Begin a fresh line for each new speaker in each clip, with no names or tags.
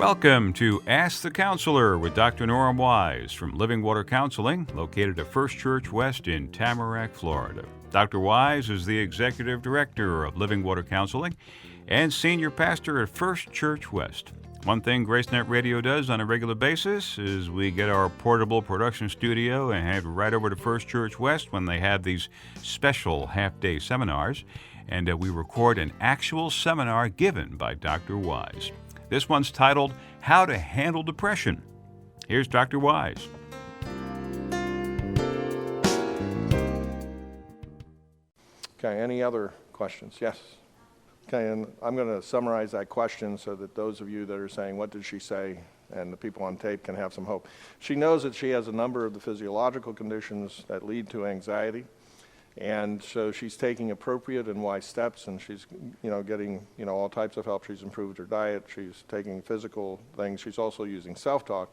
Welcome to Ask the Counselor with Dr. Nora Wise from Living Water Counseling, located at First Church West in Tamarack, Florida. Dr. Wise is the Executive Director of Living Water Counseling and Senior Pastor at First Church West. One thing GraceNet Radio does on a regular basis is we get our portable production studio and head right over to First Church West when they have these special half-day seminars, and we record an actual seminar given by Dr. Wise. This one's titled, How to Handle Depression. Here's Dr. Wise.
Okay, any other questions? Yes. Okay, and I'm going to summarize that question so that those of you that are saying, what did she say, and the people on tape can have some hope. She knows that she has a number of the physiological conditions that lead to anxiety, and so she's taking appropriate and wise steps, and she's, getting, all types of help. She's improved her diet. She's taking physical things. She's also using self-talk,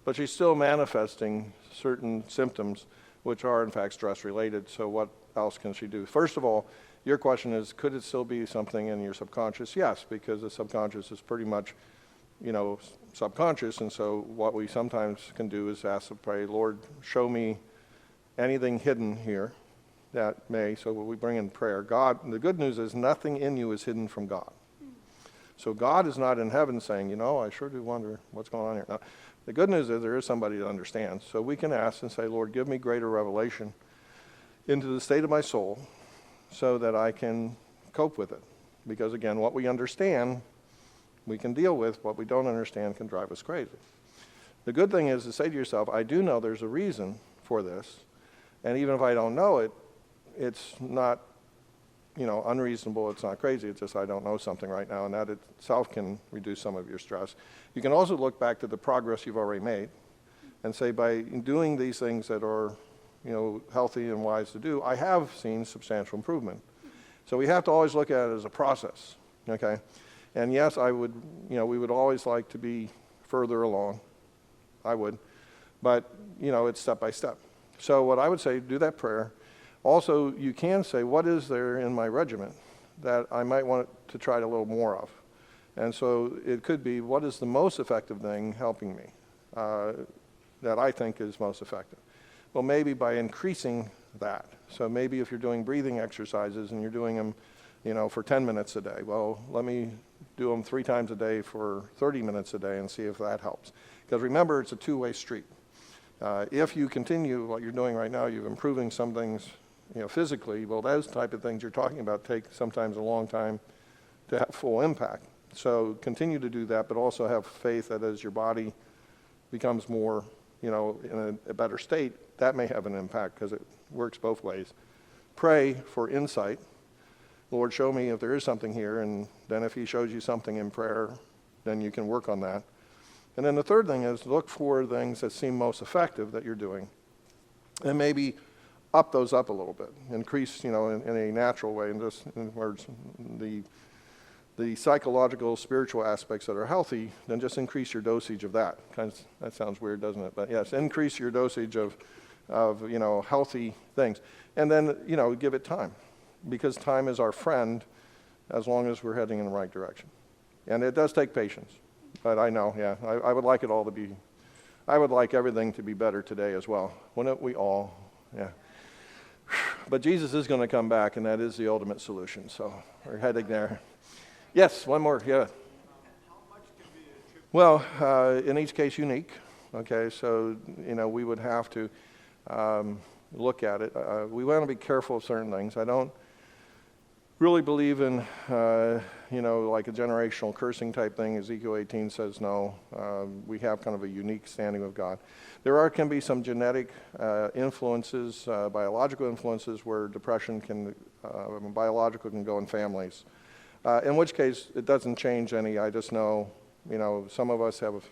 but she's still manifesting certain symptoms which are, in fact, stress-related. So what else can she do? First of all, your question is, could it still be something in your subconscious? Yes, because the subconscious is pretty much, subconscious, and so what we sometimes can do is ask and pray, Lord, show me anything hidden here that may, so we bring in prayer. God, the good news is nothing in you is hidden from God. So God is not in heaven saying, I sure do wonder what's going on here. Now, the good news is there is somebody that understands. So we can ask and say, Lord, give me greater revelation into the state of my soul so that I can cope with it. Because again, what we understand, we can deal with. What we don't understand can drive us crazy. The good thing is to say to yourself, I do know there's a reason for this. And even if I don't know it, it's not, unreasonable, it's not crazy, it's just I don't know something right now, and that itself can reduce some of your stress. You can also look back to the progress you've already made and say, by doing these things that are, healthy and wise to do, I have seen substantial improvement. So we have to always look at it as a process, okay? And yes, I would, we would always like to be further along. I would. But, it's step by step. So what I would say, do that prayer. Also, you can say, what is there in my regimen that I might want to try a little more of? And so it could be, what is the most effective thing helping me that I think is most effective? Well, maybe by increasing that. So maybe if you're doing breathing exercises and you're doing them, for 10 minutes a day, well, let me do them 3 times a day for 30 minutes a day and see if that helps. Because remember, it's a two-way street. If you continue what you're doing right now, you're improving some things, physically, well, those type of things you're talking about take sometimes a long time to have full impact. So continue to do that, but also have faith that as your body becomes more, in a better state, that may have an impact because it works both ways. Pray for insight. Lord, show me if there is something here, and then if he shows you something in prayer, then you can work on that. And then the third thing is look for things that seem most effective that you're doing, and maybe up those up a little bit, increase, in a natural way, and just in words, the psychological, spiritual aspects that are healthy, then just increase your dosage of that. That sounds weird, doesn't it? But yes, increase your dosage of healthy things, and then give it time, because time is our friend, as long as we're heading in the right direction, and it does take patience. But I know, I would like it all to be, I would like everything to be better today as well. Wouldn't we all? Yeah. But Jesus is going to come back, and that is the ultimate solution. So we're heading there. Yes, one more. Yeah. Well, in each case, unique. Okay, so we would have to look at it. We want to be careful of certain things. I don't really believe in, like a generational cursing type thing. Ezekiel 18 says no. We have kind of a unique standing with God. There can be some genetic influences, biological influences, where depression biological can go in families. In which case, it doesn't change any. I just know, some of us have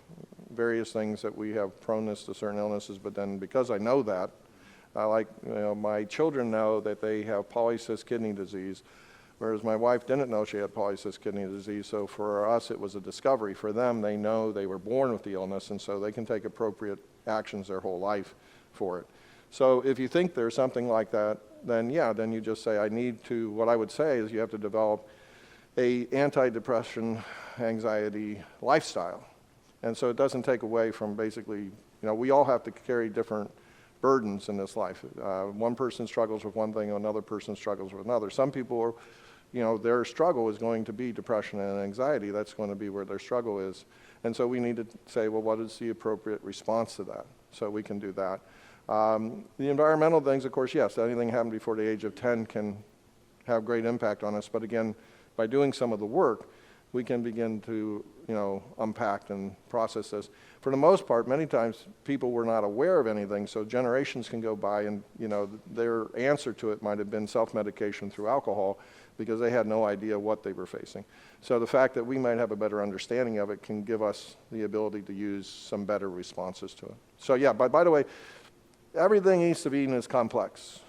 various things that we have proneness to certain illnesses, but then because I know that, my children know that they have polycystic kidney disease, whereas my wife didn't know she had polycystic kidney disease. So for us, it was a discovery. For them, they know they were born with the illness, and so they can take appropriate actions their whole life for it. So if you think there's something like that, then you just say, what I would say is you have to develop a anti-depression, anxiety lifestyle. And so it doesn't take away from basically, we all have to carry different burdens in this life. One person struggles with one thing, another person struggles with another. Some people are, their struggle is going to be depression and anxiety. That's going to be where their struggle is. And so we need to say, well, what is the appropriate response to that? So we can do that. The environmental things, of course, yes, anything happened before the age of 10 can have great impact on us. But again, by doing some of the work, we can begin to, unpack and process this. For the most part, many times people were not aware of anything, so generations can go by and, their answer to it might have been self-medication through alcohol because they had no idea what they were facing. So the fact that we might have a better understanding of it can give us the ability to use some better responses to it. So yeah, but by the way, everything in East of Eden is complex.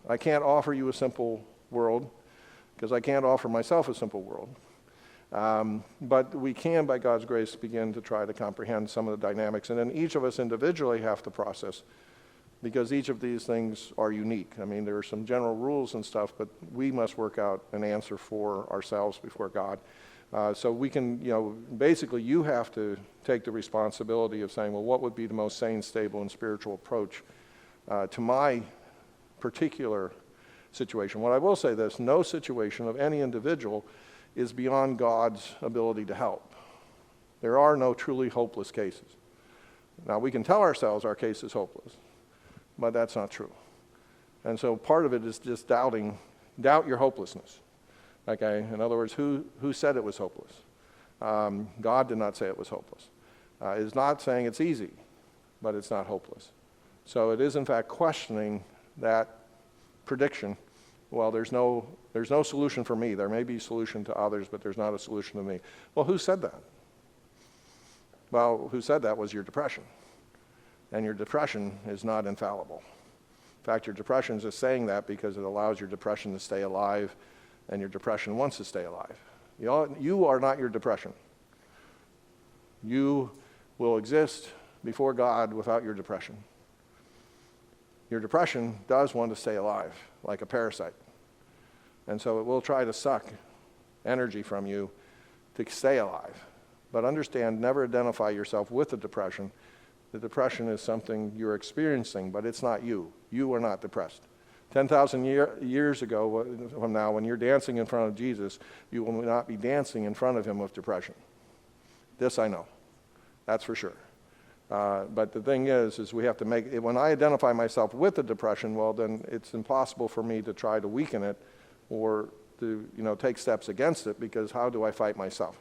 I can't offer you a simple world because I can't offer myself a simple world. But we can, by God's grace, begin to try to comprehend some of the dynamics. And then each of us individually have to process because each of these things are unique. I mean, there are some general rules and stuff, but we must work out an answer for ourselves before God. So we can, basically you have to take the responsibility of saying, well, what would be the most sane, stable, and spiritual approach to my particular situation? What I will say this, no situation of any individual is beyond God's ability to help. There are no truly hopeless cases. Now, we can tell ourselves our case is hopeless, but that's not true. And so part of it is just doubt your hopelessness. Okay, in other words, who said it was hopeless? God did not say it was hopeless. It's not saying it's easy, but it's not hopeless. So it is in fact questioning that prediction. Well, there's no solution for me. There may be a solution to others, but there's not a solution to me. Well, who said that? Well, who said that was your depression. And your depression is not infallible. In fact, your depression is just saying that because it allows your depression to stay alive, and your depression wants to stay alive. You are not your depression. You will exist before God without your depression. Your depression does want to stay alive, like a parasite. And so it will try to suck energy from you to stay alive. But understand, never identify yourself with the depression. The depression is something you're experiencing, but it's not you. You are not depressed. 10,000 years ago from now, when you're dancing in front of Jesus, you will not be dancing in front of him with depression. This I know. That's for sure. But the thing is we have to when I identify myself with the depression, well, then it's impossible for me to try to weaken it or to, take steps against it, because how do I fight myself?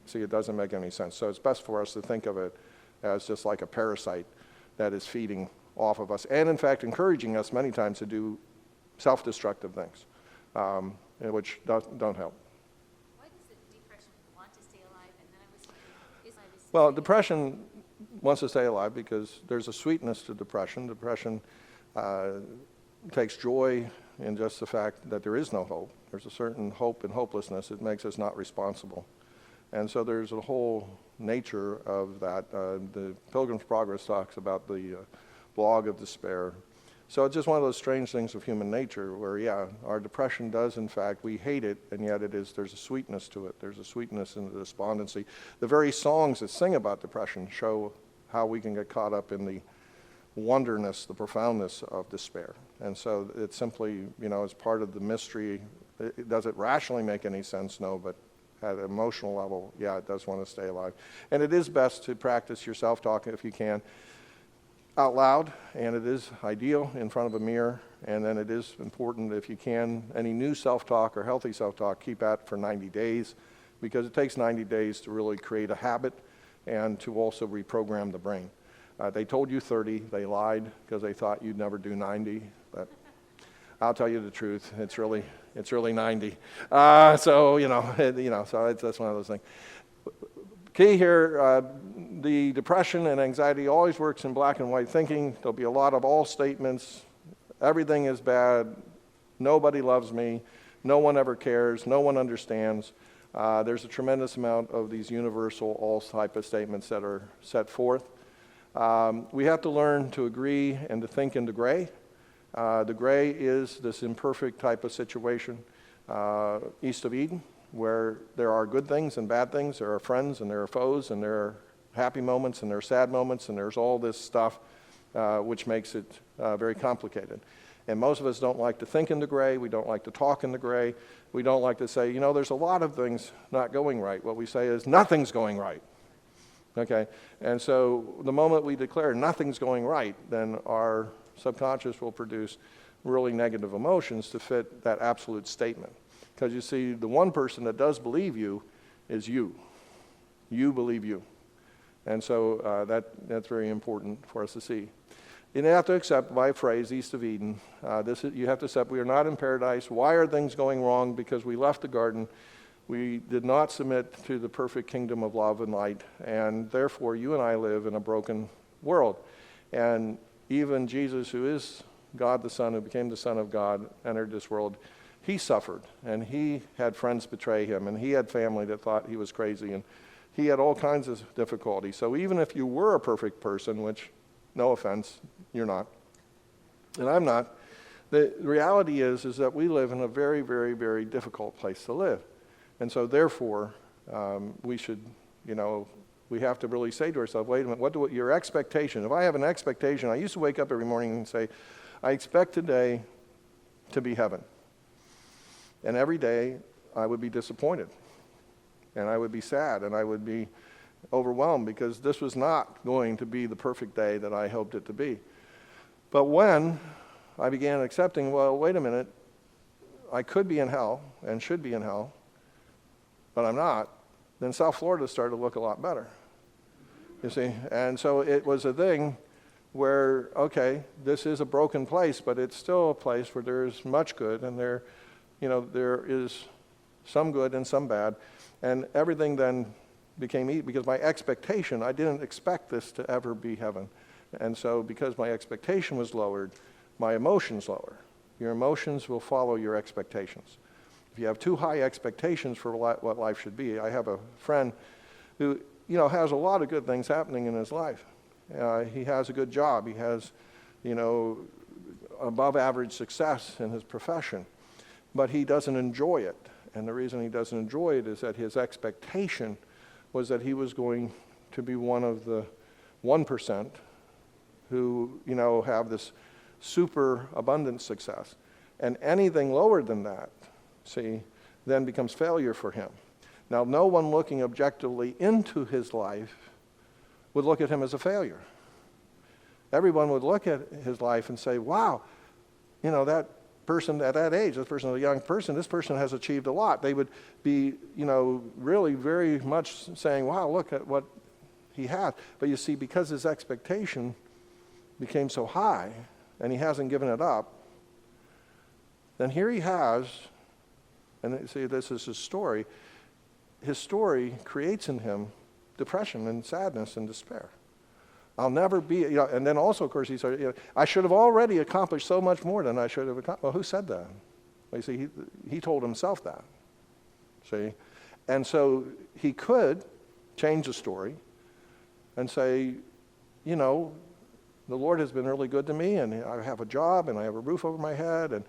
See, it doesn't make any sense. So it's best for us to think of it as just like a parasite that is feeding off of us and, in fact, encouraging us many times to do self-destructive things, which don't help.
Why does the depression want to stay alive? And then I was wondering,
well, depression wants to stay alive because there's a sweetness to depression. Depression takes joy in just the fact that there is no hope. There's a certain hope and hopelessness. It makes us not responsible. And so there's a whole nature of that. The Pilgrim's Progress talks about the blog of despair. So it's just one of those strange things of human nature where, yeah, our depression does, in fact, we hate it, and yet there's a sweetness to it. There's a sweetness in the despondency. The very songs that sing about depression show how we can get caught up in the wonderness, the profoundness of despair. And so it's simply, as part of the mystery. Does it rationally make any sense? No, but at an emotional level, yeah, it does want to stay alive. And it is best to practice your self-talk if you can out loud, and it is ideal in front of a mirror, and then it is important if you can, any new self-talk or healthy self-talk, keep at for 90 days, because it takes 90 days to really create a habit and to also reprogram the brain. They told you 30, they lied because they thought you'd never do 90, but I'll tell you the truth, it's really 90. So that's one of those things. Key here, the depression and anxiety always works in black and white thinking. There'll be a lot of all statements. Everything is bad. Nobody loves me. No one ever cares. No one understands. There's a tremendous amount of these universal all type of statements that are set forth. We have to learn to agree and to think into gray. The gray is this imperfect type of situation, east of Eden, where there are good things and bad things, there are friends and there are foes, and there are happy moments and there are sad moments and there's all this stuff which makes it very complicated. And most of us don't like to think in the gray. We don't like to talk in the gray. We don't like to say, there's a lot of things not going right. What we say is nothing's going right. Okay? And so the moment we declare nothing's going right, then our subconscious will produce really negative emotions to fit that absolute statement. Because you see, the one person that does believe you is you. You believe you. And so that's very important for us to see. You have to accept by phrase, East of Eden. You have to accept we are not in paradise. Why are things going wrong? Because we left the garden. We did not submit to the perfect kingdom of love and light. And therefore, you and I live in a broken world. And even Jesus, who is God the Son, who became the Son of God, entered this world. He suffered. And he had friends betray him. And he had family that thought he was crazy. And he had all kinds of difficulties. So even if you were a perfect person, which, no offense, you're not, and I'm not, the reality is that we live in a very, very, very difficult place to live. And so therefore, we should, we have to really say to ourselves, wait a minute, your expectation, if I have an expectation, I used to wake up every morning and say, I expect today to be heaven. And every day I would be disappointed. And I would be sad, and I would be overwhelmed because this was not going to be the perfect day that I hoped it to be. But when I began accepting, well, wait a minute, I could be in hell and should be in hell, but I'm not, then South Florida started to look a lot better, you see. And so it was a thing where, okay, this is a broken place, but it's still a place where there's much good, and there is some good and some bad. And everything then became easy because my expectation, I didn't expect this to ever be heaven. And so because my expectation was lowered, my emotions lower. Your emotions will follow your expectations. If you have too high expectations for what life should be, I have a friend who, has a lot of good things happening in his life. He has a good job. He has, above average success in his profession, but he doesn't enjoy it. And the reason he doesn't enjoy it is that his expectation was that he was going to be one of the 1% who, have this super abundant success. And anything lower than that, then becomes failure for him. Now, no one looking objectively into his life would look at him as a failure. Everyone would look at his life and say, wow, that person at that age, this person is a young person, this person has achieved a lot. They would be, really very much saying, wow, look at what he had. But you see, because his expectation became so high and he hasn't given it up, then here he has, and see, this is his story. His story creates in him depression and sadness and despair. I'll never be, and then also, of course, he started, I should have already accomplished so much more than I should have accomplished. Well, who said that? Well, you see, he told himself that. See? And so he could change the story and say, the Lord has been really good to me, and I have a job, and I have a roof over my head, and,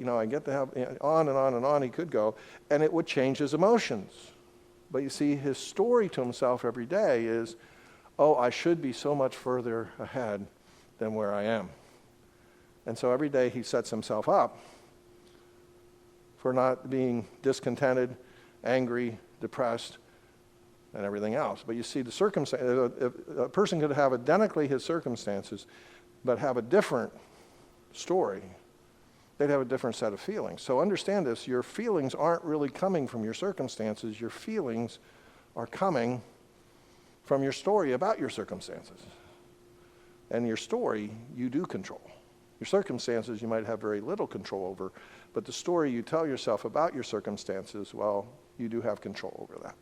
I get to have, on and on and on he could go, and it would change his emotions. But you see, his story to himself every day is, I should be so much further ahead than where I am. And so every day he sets himself up for not being discontented, angry, depressed, and everything else. But you see, the circumstance, a person could have identically his circumstances, but have a different story. They'd have a different set of feelings. So understand this, your feelings aren't really coming from your circumstances. Your feelings are coming from your story about your circumstances. And your story, you do control. Your circumstances, you might have very little control over, but the story you tell yourself about your circumstances, well, you do have control over that.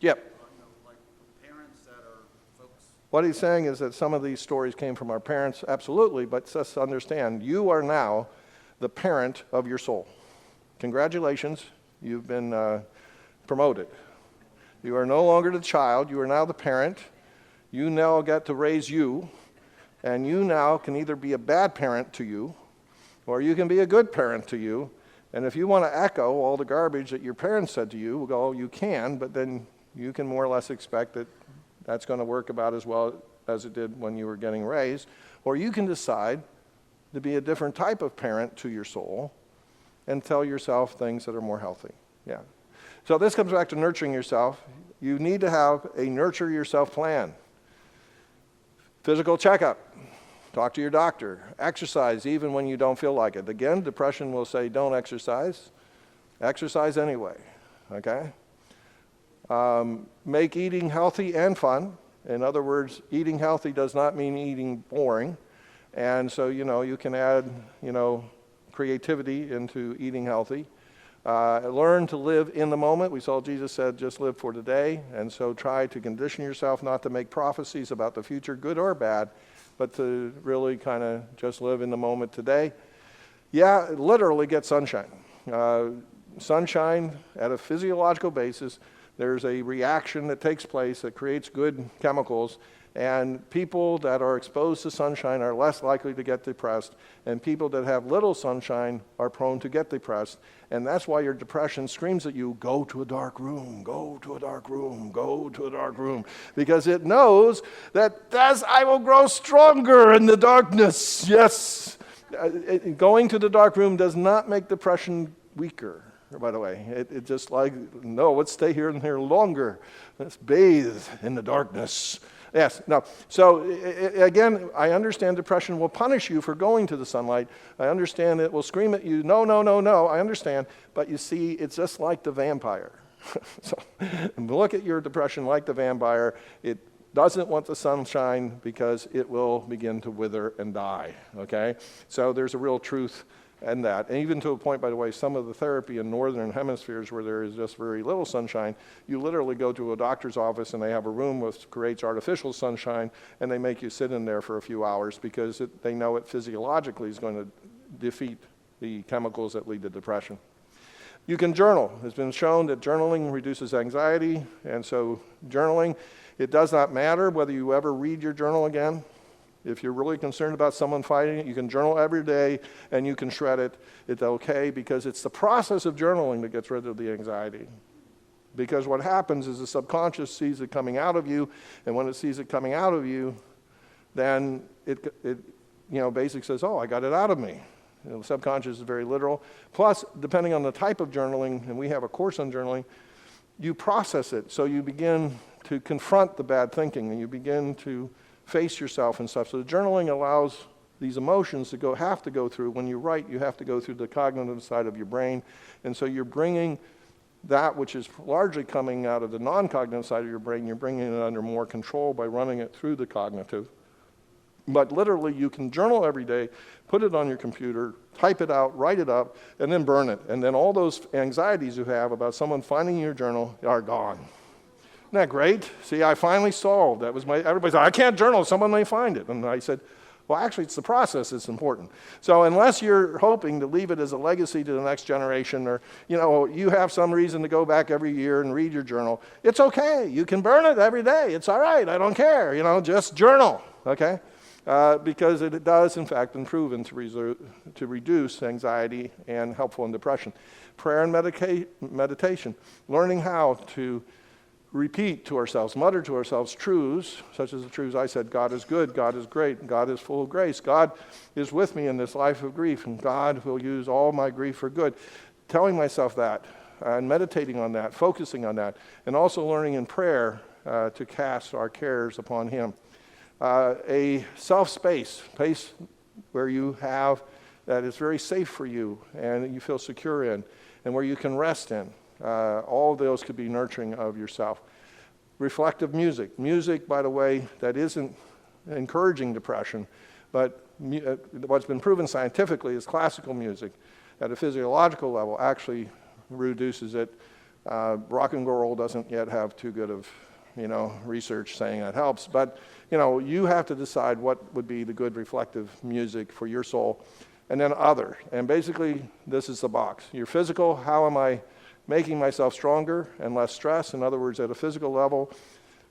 Yep.
Like parents that are folks.
What he's saying is that some of these stories came from our parents, absolutely, but just understand, you are now the parent of your soul. Congratulations, you've been promoted. You are no longer the child, you are now the parent. You now get to raise you, and you now can either be a bad parent to you, or you can be a good parent to you. And if you want to echo all the garbage that your parents said to you, well, you can, but then you can more or less expect that That's going to work about as well as it did when you were getting raised. Or you can decide to be a different type of parent to your soul and tell yourself things that are more healthy. Yeah. So this comes back to nurturing yourself. You need to have a nurture yourself plan. Physical checkup. Talk to your doctor. Exercise even when you don't feel like it. Again, depression will say don't exercise. Exercise anyway. Okay? Make eating healthy and fun. In other words, eating healthy does not mean eating boring. And so, you can add, creativity into eating healthy. Learn to live in the moment. We saw Jesus said, just live for today. And so try to condition yourself not to make prophecies about the future, good or bad, but to really kind of just live in the moment today. Yeah, literally get sunshine. Sunshine at a physiological basis, there's a reaction that takes place that creates good chemicals, and people that are exposed to sunshine are less likely to get depressed, and people that have little sunshine are prone to get depressed. And that's why your depression screams at you, go to a dark room, go to a dark room, go to a dark room, because it knows that thus I will grow stronger in the darkness. Yes, going to the dark room does not make depression weaker. By the way, it just like, no, let's stay here and here longer. Let's bathe in the darkness. Yes, no. So again, I understand depression will punish you for going to the sunlight. I understand it will scream at you, no, no, no, no. I understand. But you see, it's just like the vampire. So look at your depression like the vampire. It doesn't want the sunshine because it will begin to wither and die. Okay? So there's a real truth and that. And even to a point, by the way, some of the therapy in northern hemispheres where there is just very little sunshine, you literally go to a doctor's office and they have a room which creates artificial sunshine, and they make you sit in there for a few hours because they know it physiologically is going to defeat the chemicals that lead to depression. You can journal. It's been shown that journaling reduces anxiety, and so journaling, it does not matter whether you ever read your journal again. If you're really concerned about someone fighting it, you can journal every day and you can shred it. It's okay because it's the process of journaling that gets rid of the anxiety. Because what happens is the subconscious sees it coming out of you, and when it sees it coming out of you, then it basically says, oh, I got it out of me. The subconscious is very literal. Plus, depending on the type of journaling, and we have a course on journaling, you process it. So you begin to confront the bad thinking, and you begin to face yourself and stuff. So the journaling allows these emotions to have to go through. When you write, you have to go through the cognitive side of your brain. And so you're bringing that which is largely coming out of the non-cognitive side of your brain, you're bringing it under more control by running it through the cognitive. But literally, you can journal every day, put it on your computer, type it out, write it up, and then burn it. And then all those anxieties you have about someone finding your journal are gone. Isn't that great? See, I finally solved. Everybody said, I can't journal, someone may find it. And I said, well, actually, it's the process that's important. So unless you're hoping to leave it as a legacy to the next generation, or, you have some reason to go back every year and read your journal, it's okay. You can burn it every day. It's all right. I don't care. Just journal, okay? Because it does, in fact, been proven to reduce anxiety and helpful in depression. Prayer and meditation, learning how to repeat to ourselves, mutter to ourselves truths, such as the truths I said, God is good, God is great, God is full of grace, God is with me in this life of grief, and God will use all my grief for good. Telling myself that, and meditating on that, focusing on that, and also learning in prayer to cast our cares upon Him. A self-space, place where you have that is very safe for you and you feel secure in, and where you can rest in. All of those could be nurturing of yourself. Reflective music. Music, by the way, that isn't encouraging depression, but what's been proven scientifically is classical music at a physiological level actually reduces it. Rock and roll doesn't yet have too good of research saying that helps, but you have to decide what would be the good reflective music for your soul, and then other. And basically, this is the box. Your physical, how am I making myself stronger and less stress? In other words, at a physical level,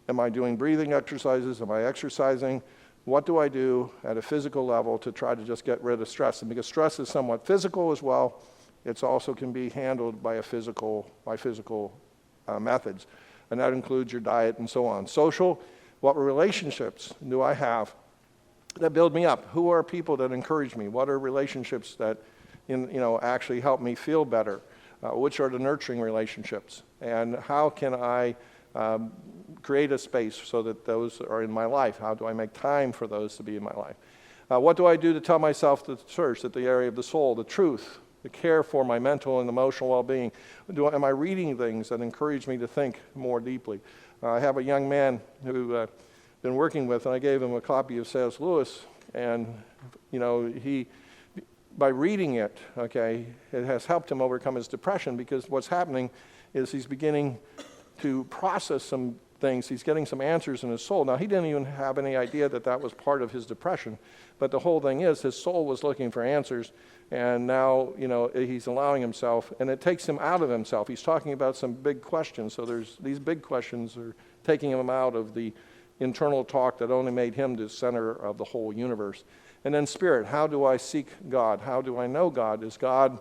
am I doing breathing exercises? Am I exercising? What do I do at a physical level to try to just get rid of stress? And because stress is somewhat physical as well, it also can be handled by physical methods. And that includes your diet and so on. Social, What relationships do I have that build me up? Who are people that encourage me? What are relationships that actually help me feel better? Which are the nurturing relationships? And how can I create a space so that those are in my life? How do I make time for those to be in my life? What do I do to tell myself the church, that the area of the soul, the truth, the care for my mental and emotional well-being? Am I reading things that encourage me to think more deeply? I have a young man who I've been working with, and I gave him a copy of C.S. Lewis, and he, by reading it, it has helped him overcome his depression, because what's happening is he's beginning to process some things. He's getting some answers in his soul. Now, he didn't even have any idea that that was part of his depression, but the whole thing is his soul was looking for answers, and now, he's allowing himself, and it takes him out of himself. He's talking about some big questions, so there's these big questions are taking him out of the internal talk that only made him the center of the whole universe. And then spirit, how do I seek God? How do I know God? Is God,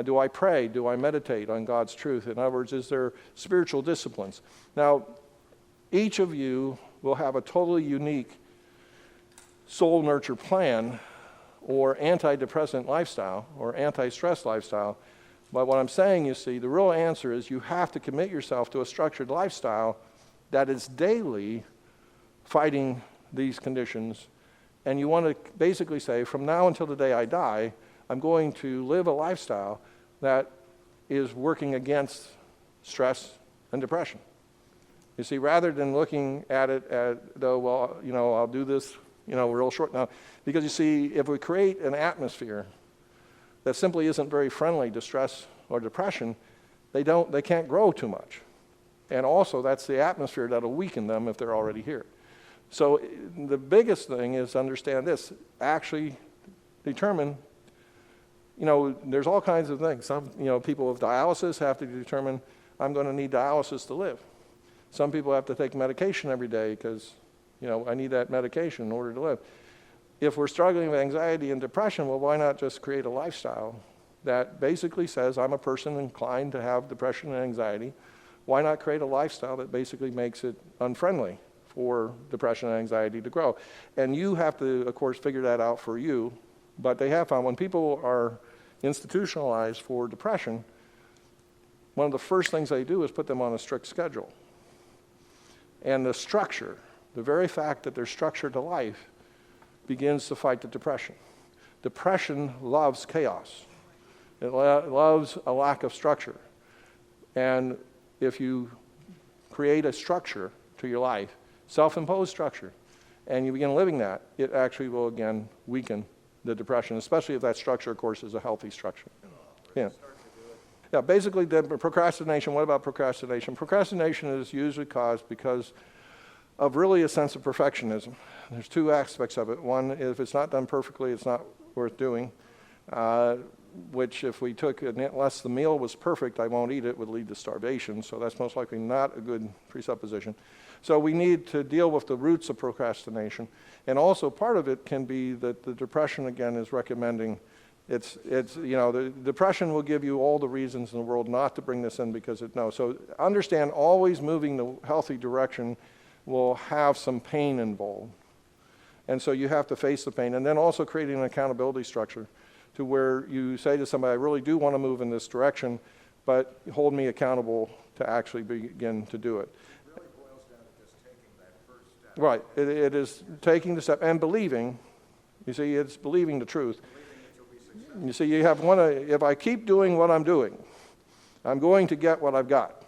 do I pray? Do I meditate on God's truth? In other words, is there spiritual disciplines? Now, each of you will have a totally unique soul nurture plan or antidepressant lifestyle or anti-stress lifestyle. But what I'm saying, you see, the real answer is you have to commit yourself to a structured lifestyle that is daily fighting these conditions. And you want to basically say, from now until the day I die, I'm going to live a lifestyle that is working against stress and depression. You see, rather than looking at it as, I'll do this, real short now. Because you see, if we create an atmosphere that simply isn't very friendly to stress or depression, they can't grow too much. And also, that's the atmosphere that'll weaken them if they're already here. So the biggest thing is to understand this. Actually determine, there's all kinds of things. Some, people with dialysis have to determine, I'm going to need dialysis to live. Some people have to take medication every day because, I need that medication in order to live. If we're struggling with anxiety and depression, well, why not just create a lifestyle that basically says I'm a person inclined to have depression and anxiety? Why not create a lifestyle that basically makes it unfriendly for depression and anxiety to grow? And you have to, of course, figure that out for you. But they have found when people are institutionalized for depression, one of the first things they do is put them on a strict schedule. And the structure, the very fact that they're structured to life, begins to fight the depression. Depression loves chaos. It loves a lack of structure. And if you create a structure to your life, self-imposed structure, and you begin living that, it actually will again weaken the depression, especially if that structure, of course, is a healthy structure. Yeah. Yeah, basically, the procrastination, what about procrastination? Procrastination is usually caused because of really a sense of perfectionism. There's two aspects of it. One, if it's not done perfectly, it's not worth doing, which if we took, unless the meal was perfect, I won't eat it, would lead to starvation. So that's most likely not a good presupposition. So we need to deal with the roots of procrastination. And also part of it can be that the depression, again, is recommending the depression will give you all the reasons in the world not to bring this in because it knows. So understand, always moving the healthy direction will have some pain involved. And so you have to face the pain. And then also creating an accountability structure to where you say to somebody, I really do want to move in this direction, but hold me accountable to actually begin to do it.
It really boils down to just taking that first step.
Right. It is taking the step and believing. You see, it's believing the truth. You see, you have one. If I keep doing what I'm doing, I'm going to get what I've got.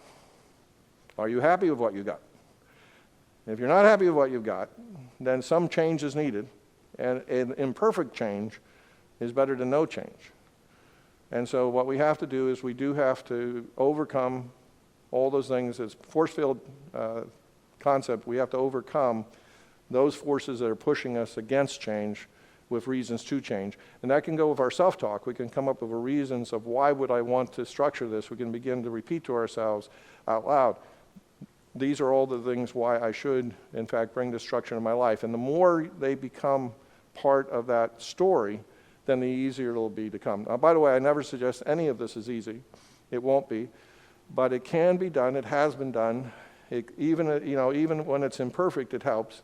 Are you happy with what you got? If you're not happy with what you've got, then some change is needed, and an imperfect change is better than no change. And so what we have to do is we do have to overcome all those things. It's force field concept. We have to overcome those forces that are pushing us against change with reasons to change. And that can go with our self-talk. We can come up with reasons of why would I want to structure this. We can begin to repeat to ourselves out loud, these are all the things why I should, in fact, bring this structure into my life. And the more they become part of that story, then the easier it'll be to come. Now, by the way, I never suggest any of this is easy. It won't be. But it can be done. It has been done. Even when it's imperfect, it helps.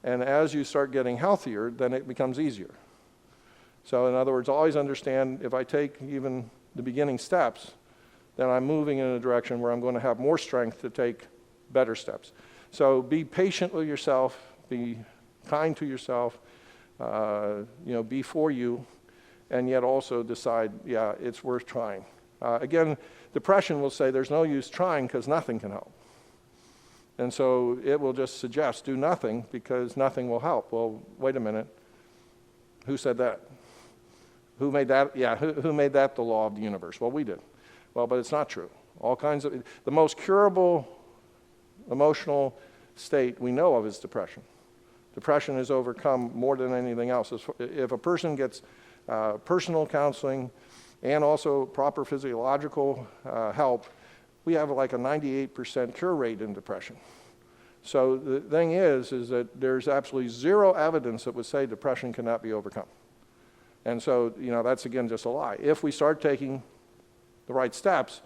And as you start getting healthier, then it becomes easier. So in other words, always understand if I take even the beginning steps, then I'm moving in a direction where I'm going to have more strength to take better steps. So be patient with yourself, be kind to yourself, be for you, and yet also decide, yeah, it's worth trying. Again, depression will say there's no use trying because nothing can help. And so it will just suggest do nothing because nothing will help. Well, wait a minute. Who said that? Who made that? Yeah, who made that the law of the universe? Well, we did. Well, but it's not true. The most curable emotional state we know of is depression. Depression is overcome more than anything else. If a person gets personal counseling and also proper physiological help, we have like a 98% cure rate in depression. So the thing is that there's absolutely zero evidence that would say depression cannot be overcome. And so, that's again just a lie. If we start taking the right steps,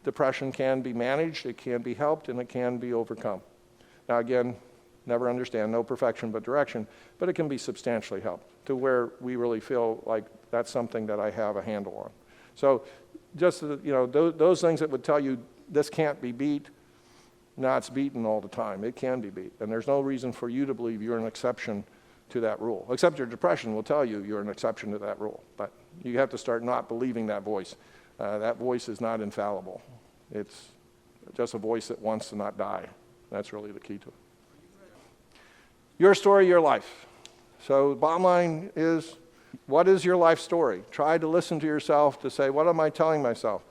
depression can be managed, it can be helped, and it can be overcome. Now again, never understand, no perfection but direction, but it can be substantially helped to where we really feel like that's something that I have a handle on. So just, those things that would tell you this can't be beat, no, it's beaten all the time. It can be beat. And there's no reason for you to believe you're an exception to that rule. Except your depression will tell you you're an exception to that rule. But you have to start not believing that voice. That voice is not infallible. It's just a voice that wants to not die. That's really the key to it. Your story, your life. So the bottom line is, what is your life story? Try to listen to yourself to say, what am I telling myself?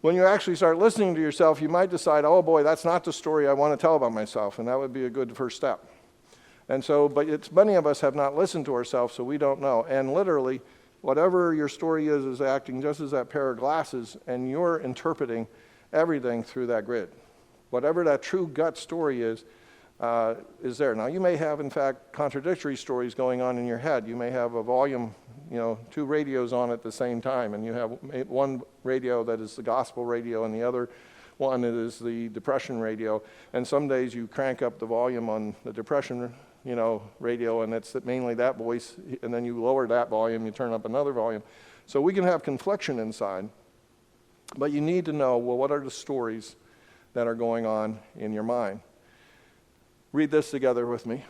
When you actually start listening to yourself, you might decide, oh boy, that's not the story I want to tell about myself, and that would be a good first step. And so, but many of us have not listened to ourselves, so we don't know. And literally, whatever your story is acting just as that pair of glasses, and you're interpreting everything through that grid. Whatever that true gut story is there. Now, you may have, in fact, contradictory stories going on in your head. You may have a volume, two radios on at the same time, and you have one radio that is the gospel radio, and the other one is the depression radio. And some days you crank up the volume on the depression, radio, and it's mainly that voice, and then you lower that volume, you turn up another volume. So we can have confliction inside, but you need to know, well, what are the stories that are going on in your mind? Read this together with me.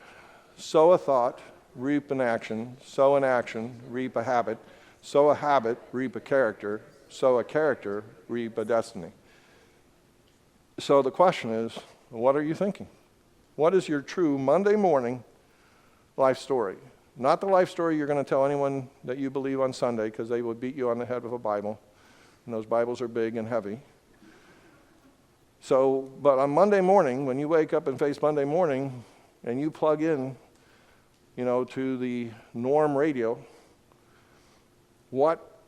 Sow a thought, reap an action. Sow an action, reap a habit. Sow a habit, reap a character. Sow a character, reap a destiny. So the question is, what are you thinking? What is your true Monday morning life story? Not the life story you're going to tell anyone that you believe on Sunday, because they would beat you on the head with a Bible. And those Bibles are big and heavy. So, but on Monday morning, when you wake up and face Monday morning, and you plug in, to the norm radio, what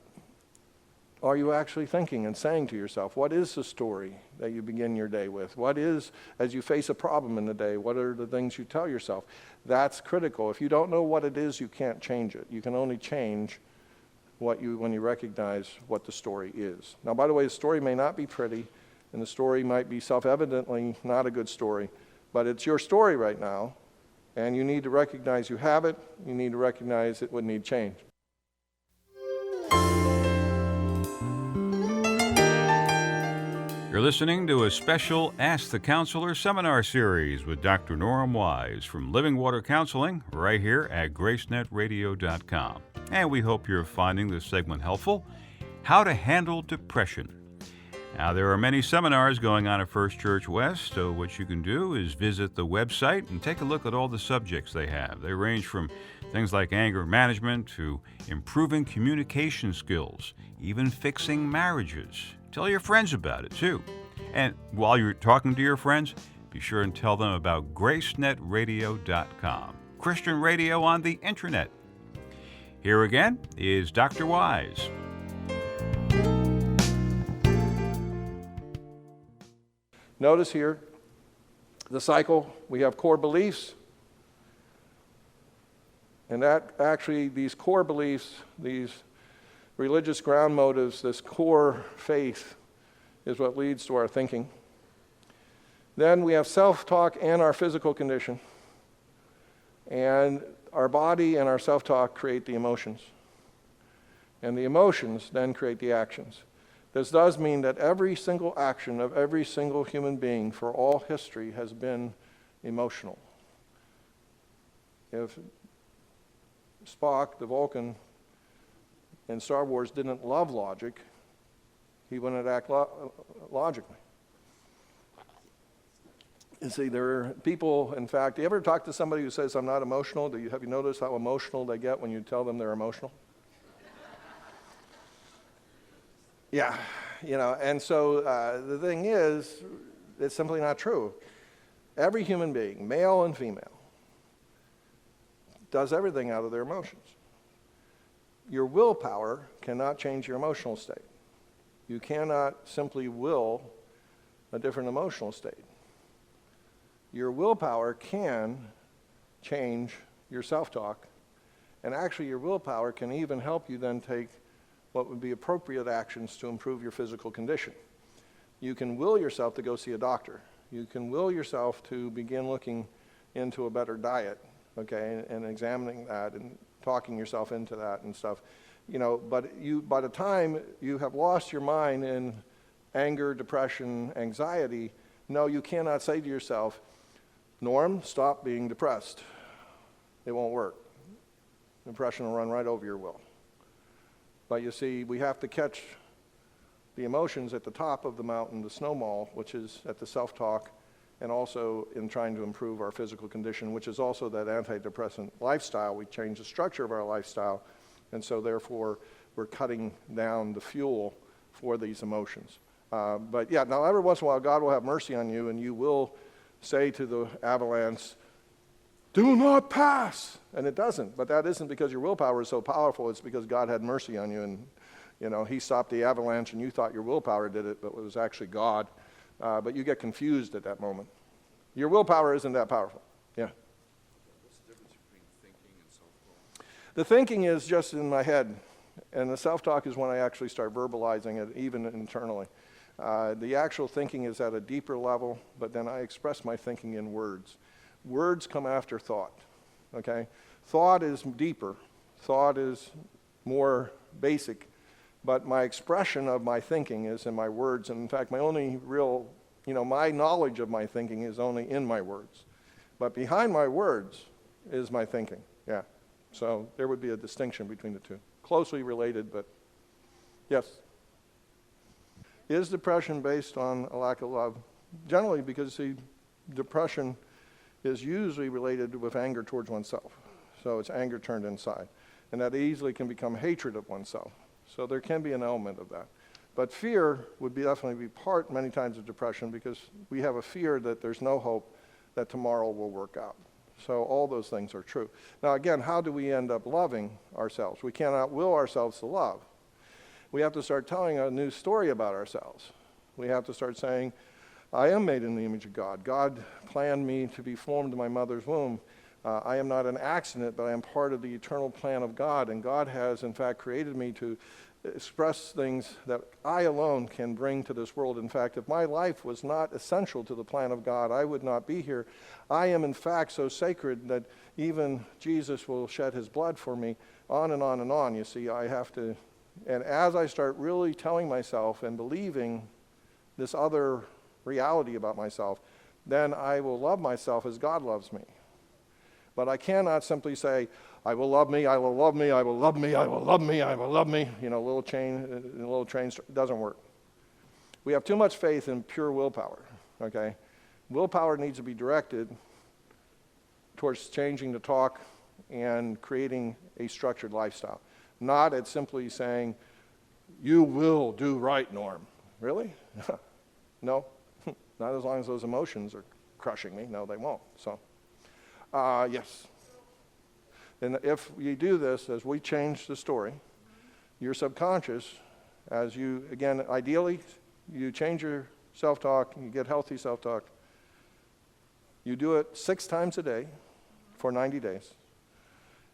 are you actually thinking and saying to yourself? What is the story that you begin your day with? What is, as you face a problem in the day, what are the things you tell yourself? That's critical. If you don't know what it is, you can't change it. You can only change when you recognize what the story is. Now, by the way, the story may not be pretty, and the story might be self-evidently not a good story, but it's your story right now, and you need to recognize you have it. You need to recognize it would need change.
You're listening to a special Ask the Counselor seminar series with Dr. Norm Wise from Living Water Counseling right here at GraceNetRadio.com. And we hope you're finding this segment helpful. How to handle depression. Now, there are many seminars going on at First Church West, so what you can do is visit the website and take a look at all the subjects they have. They range from things like anger management to improving communication skills, even fixing marriages. Tell your friends about it, too. And while you're talking to your friends, be sure and tell them about GraceNetRadio.com, Christian radio on the internet. Here again is Dr. Wise.
Notice here, the cycle, we have core beliefs, and that actually, these core beliefs, these religious ground motives, this core faith is what leads to our thinking. Then we have self-talk and our physical condition. And our body and our self-talk create the emotions. And the emotions then create the actions. This does mean that every single action of every single human being for all history has been emotional. If Spock, the Vulcan, in Star Wars didn't love logic, he wouldn't act logically. You see, there are people, in fact, you ever talk to somebody who says, I'm not emotional? Have you noticed how emotional they get when you tell them they're emotional? Yeah, and so the thing is, it's simply not true. Every human being, male and female, does everything out of their emotions. Your willpower cannot change your emotional state. You cannot simply will a different emotional state. Your willpower can change your self-talk, and actually your willpower can even help you then take what would be appropriate actions to improve your physical condition. You can will yourself to go see a doctor. You can will yourself to begin looking into a better diet, okay, and examining that and talking yourself into that and stuff. But by the time you have lost your mind in anger, depression, anxiety, no, you cannot say to yourself, Norm, stop being depressed. It won't work. Depression will run right over your will. But you see, we have to catch the emotions at the top of the mountain, the snowball, which is at the self-talk, and also in trying to improve our physical condition, which is also that antidepressant lifestyle. We change the structure of our lifestyle, and so therefore we're cutting down the fuel for these emotions. But yeah, now every once in a while God will have mercy on you, and you will say to the avalanche, do not pass. And it doesn't. But that isn't because your willpower is so powerful. It's because God had mercy on you, and he stopped the avalanche, and you thought your willpower did it, but it was actually God. But you get confused at that moment. Your willpower isn't that powerful. Yeah.
What's the difference between thinking and self-talk?
The thinking is just in my head, and the self-talk is when I actually start verbalizing it, even internally. The actual thinking is at a deeper level, but then I express my thinking in words. Words come after thought, okay? Thought is deeper. Thought is more basic. But my expression of my thinking is in my words. And in fact, my only real, my knowledge of my thinking is only in my words. But behind my words is my thinking, yeah. So there would be a distinction between the two. Closely related, but yes. Is depression based on a lack of love? Generally, because, see, depression is usually related with anger towards oneself. So it's anger turned inside. And that easily can become hatred of oneself. So there can be an element of that. But fear would definitely be part many times of depression, because we have a fear that there's no hope that tomorrow will work out. So all those things are true. Now again, how do we end up loving ourselves? We cannot will ourselves to love. We have to start telling a new story about ourselves. We have to start saying, I am made in the image of God. God planned me to be formed in my mother's womb. I am not an accident, but I am part of the eternal plan of God. And God has, in fact, created me to express things that I alone can bring to this world. In fact, if my life was not essential to the plan of God, I would not be here. I am, in fact, so sacred that even Jesus will shed his blood for me, on and on and on. You see, I have to, and as I start really telling myself and believing this other reality about myself, then I will love myself as God loves me. But I cannot simply say, I will love me, I will love me, I will love me, I will love me, I will love me. Little train, it doesn't work. We have too much faith in pure willpower, okay? Willpower needs to be directed towards changing the talk and creating a structured lifestyle. Not at simply saying, you will do right, Norm. Really? No. Not as long as those emotions are crushing me. No, they won't. So, yes. And if you do this, as we change the story, your subconscious, as you, again, ideally, you change your self-talk, you get healthy self-talk. You do it 6 times a day for 90 days.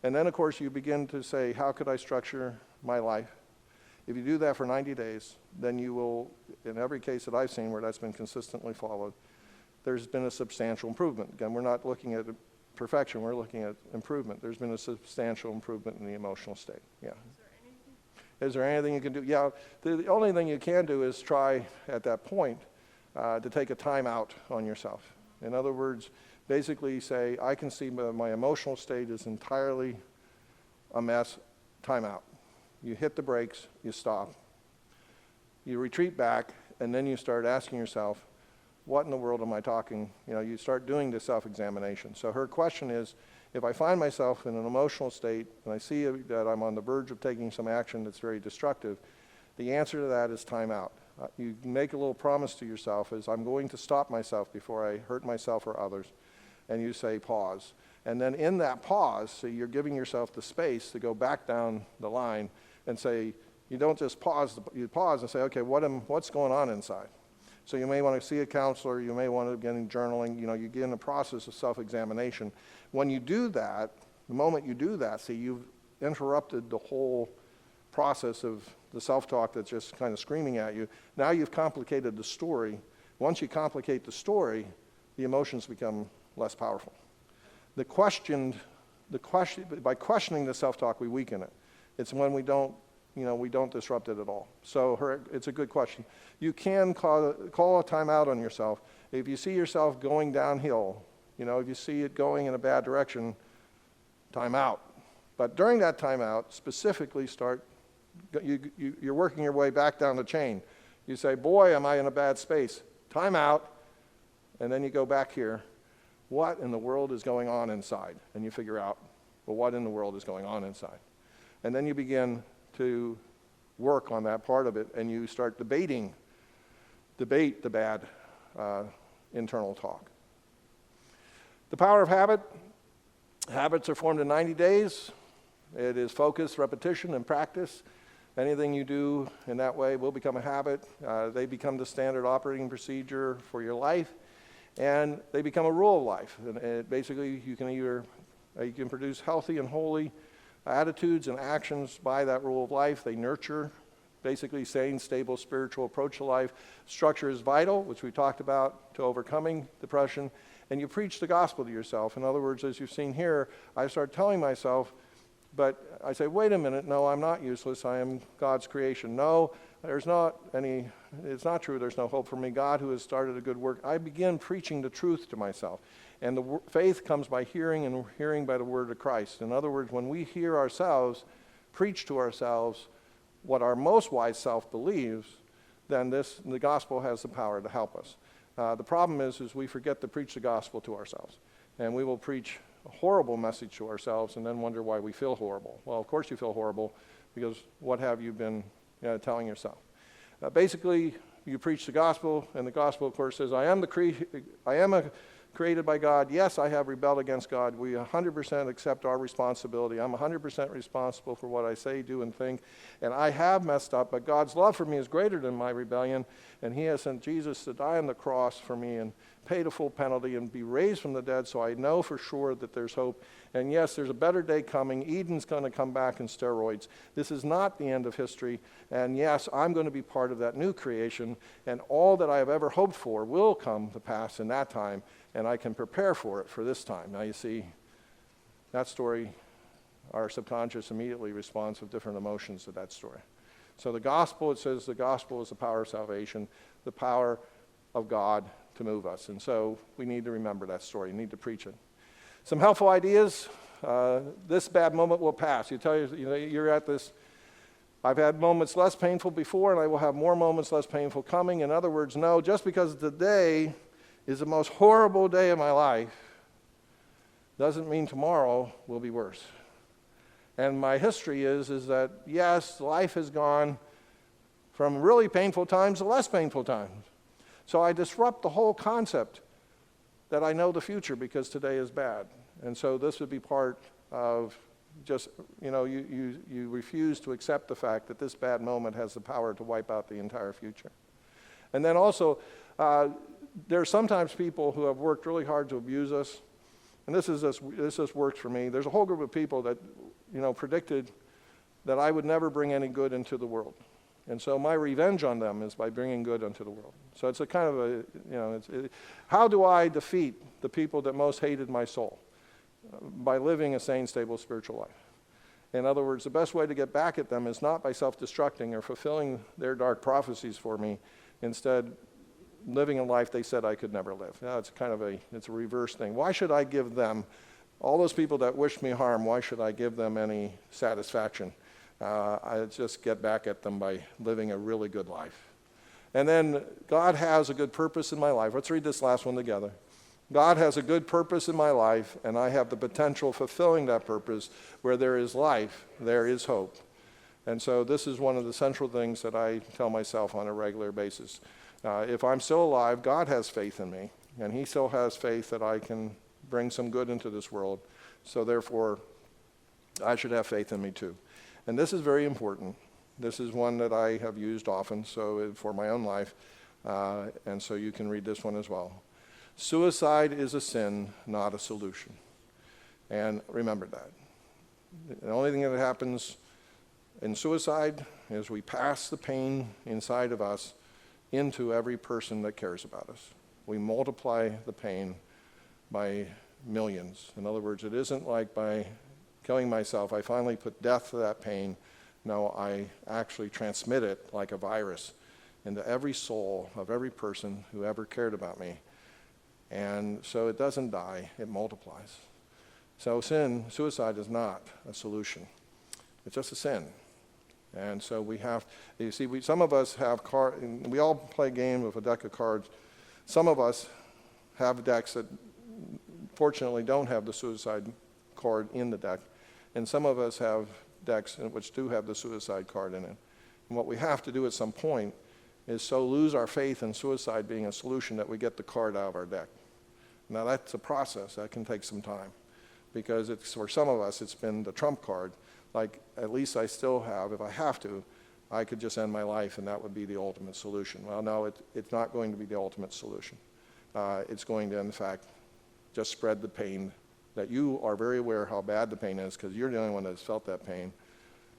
And then, of course, you begin to say, how could I structure my life? If you do that for 90 days, then you will, in every case that I've seen where that's been consistently followed, there's been a substantial improvement. Again, we're not looking at perfection, we're looking at improvement. There's been a substantial improvement in the emotional state. Yeah. Is there anything you can do? Yeah, the only thing you can do is try at that point to take a time out on yourself. In other words, basically say, I can see my emotional state is entirely a mess, time out. You hit the brakes, you stop. You retreat back, and then you start asking yourself, what in the world am I talking? You start doing the self-examination. So her question is, if I find myself in an emotional state and I see that I'm on the verge of taking some action that's very destructive, the answer to that is time out. You make a little promise to yourself is, I'm going to stop myself before I hurt myself or others. And you say pause. And then in that pause, so you're giving yourself the space to go back down the line and say, you don't just pause, you pause and say, okay, what's going on inside? So you may want to see a counselor, you may want to begin journaling, you get in the process of self-examination. When you do that, the moment you do that, see, you've interrupted the whole process of the self-talk that's just kind of screaming at you. Now you've complicated the story. Once you complicate the story, the emotions become less powerful. By questioning the self-talk, we weaken it. It's when we don't disrupt it at all. So it's a good question. You can call a timeout on yourself. If you see yourself going downhill, if you see it going in a bad direction, time out. But during that time out, specifically you're working your way back down the chain. You say, boy, am I in a bad space. Time out. And then you go back here. What in the world is going on inside? And you figure out, well, what in the world is going on inside? And then you begin to work on that part of it, and you start debate the bad internal talk. The power of habit. Habits are formed in 90 days. It is focus, repetition, and practice. Anything you do in that way will become a habit. They become the standard operating procedure for your life, and they become a rule of life. And basically, you can produce healthy and holy attitudes and actions by that rule of life. They nurture, basically, sane, stable, spiritual approach to life. Structure is vital, which we talked about, to overcoming depression. And you preach the gospel to yourself. In other words, as you've seen here, I start telling myself, but I say, wait a minute, no, I'm not useless. I am God's creation. No, it's not true. There's no hope for me. God who has started a good work. I begin preaching the truth to myself. And the faith comes by hearing, and hearing by the word of Christ. In other words, when we hear ourselves, preach to ourselves what our most wise self believes, then the gospel has the power to help us. The problem is we forget to preach the gospel to ourselves. And we will preach a horrible message to ourselves and then wonder why we feel horrible. Well, of course you feel horrible, because what have you been telling yourself? Basically, you preach the gospel, and the gospel, of course, says, I am created by God. Yes, I have rebelled against God. We 100% accept our responsibility. I'm 100% responsible for what I say, do, and think. And I have messed up, but God's love for me is greater than my rebellion. And he has sent Jesus to die on the cross for me and pay the full penalty and be raised from the dead, so I know for sure that there's hope. And yes, there's a better day coming. Eden's going to come back in steroids. This is not the end of history. And yes, I'm going to be part of that new creation. And all that I have ever hoped for will come to pass in that time. And I can prepare for it for this time. Now you see, that story, our subconscious immediately responds with different emotions to that story. So the gospel, it says the gospel is the power of salvation, the power of God to move us. And so we need to remember that story. You need to preach it. Some helpful ideas. This bad moment will pass. You're at this. I've had moments less painful before, and I will have more moments less painful coming. In other words, no, just because today is the most horrible day of my life doesn't mean tomorrow will be worse. And my history is that, yes, life has gone from really painful times to less painful times. So I disrupt the whole concept that I know the future because today is bad. And so this would be part of just, you refuse to accept the fact that this bad moment has the power to wipe out the entire future. And then also, there are sometimes people who have worked really hard to abuse us. And this just works for me. There's a whole group of people that, predicted that I would never bring any good into the world. And so my revenge on them is by bringing good unto the world. So it's a kind of how do I defeat the people that most hated my soul? By living a sane, stable spiritual life. In other words, the best way to get back at them is not by self-destructing or fulfilling their dark prophecies for me. Instead, living a life they said I could never live. Now, it's a reverse thing. Why should I give them, all those people that wished me harm, why should I give them any satisfaction? I just get back at them by living a really good life. And then God has a good purpose in my life. Let's read this last one together. God has a good purpose in my life, and I have the potential of fulfilling that purpose. Where there is life, there is hope. And so this is one of the central things that I tell myself on a regular basis. If I'm still alive, God has faith in me, and he still has faith that I can bring some good into this world. So therefore, I should have faith in me too. And this is very important. This is one that I have used often for my own life, and so you can read this one as well. Suicide is a sin, not a solution. And remember that. The only thing that happens in suicide is we pass the pain inside of us into every person that cares about us. We multiply the pain by millions. In other words, it isn't like by killing myself, I finally put death to that pain. No, I actually transmit it like a virus into every soul of every person who ever cared about me. And so it doesn't die, it multiplies. So suicide is not a solution. It's just a sin. And so some of us have we all play a game with a deck of cards. Some of us have decks that fortunately don't have the suicide card in the deck. And some of us have decks which do have the suicide card in it. And what we have to do at some point is so lose our faith in suicide being a solution that we get the card out of our deck. Now that's a process. That can take some time. Because for some of us, it's been the trump card. Like, at least I still have, if I have to, I could just end my life and that would be the ultimate solution. Well, no, it's not going to be the ultimate solution. It's going to, in fact, just spread the pain that you are very aware how bad the pain is because you're the only one that's felt that pain.